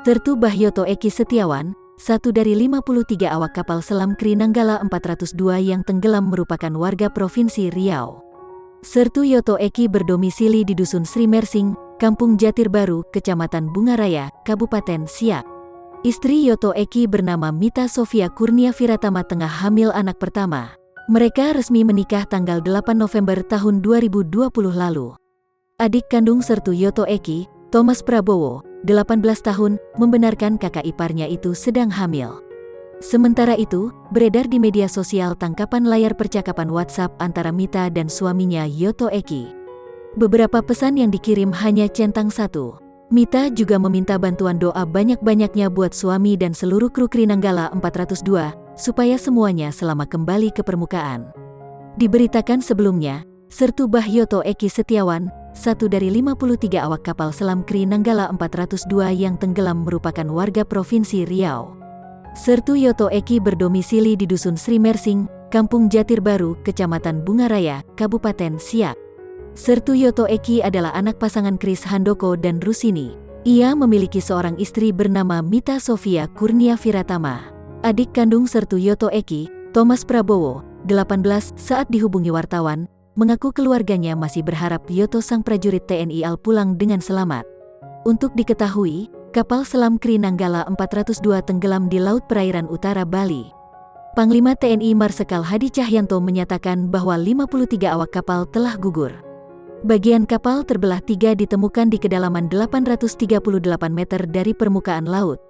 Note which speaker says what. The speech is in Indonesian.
Speaker 1: Sertu Bahyoto Eki Setiawan, satu dari 53 awak kapal selam Kri Nanggala 402 yang tenggelam merupakan warga Provinsi Riau. Sertu Yoto Eki berdomisili di Dusun Sri Mersing, Kampung Jatir Baru, Kecamatan Bungaraya, Kabupaten Siak. Istri Yoto Eki bernama Mita Sofia Kurnia Viratama tengah hamil anak pertama. Mereka resmi menikah tanggal 8 November tahun 2020 lalu. Adik kandung Sertu Yoto Eki, Thomas Prabowo, 18 tahun, membenarkan kakak iparnya itu sedang hamil. Sementara itu, beredar di media sosial tangkapan layar percakapan WhatsApp antara Mita dan suaminya Yoto Eki. Beberapa pesan yang dikirim hanya centang satu. Mita juga meminta bantuan doa banyak-banyaknya buat suami dan seluruh kru Kri Nanggala 402, supaya semuanya selamat kembali ke permukaan. Diberitakan sebelumnya, Sertu Bahyoto Eki Setiawan, satu dari 53 awak kapal selam Kri Nanggala 402 yang tenggelam merupakan warga Provinsi Riau. Sertu Yoto Eki berdomisili di Dusun Sri Mersing, Kampung Jatir Baru, Kecamatan Bungaraya, Kabupaten Siak. Sertu Yoto Eki adalah anak pasangan Kris Handoko dan Rusini. Ia memiliki seorang istri bernama Mita Sofia Kurnia Viratama. Adik kandung Sertu Yoto Eki, Thomas Prabowo, 18, saat dihubungi wartawan, mengaku keluarganya masih berharap Yoto sang prajurit TNI AL pulang dengan selamat. Untuk diketahui, kapal selam Kri Nanggala 402 tenggelam di Laut Perairan Utara Bali. Panglima TNI Marsikal Hadi Cahyanto menyatakan bahwa 53 awak kapal telah gugur. Bagian kapal terbelah tiga ditemukan di kedalaman 838 meter dari permukaan laut.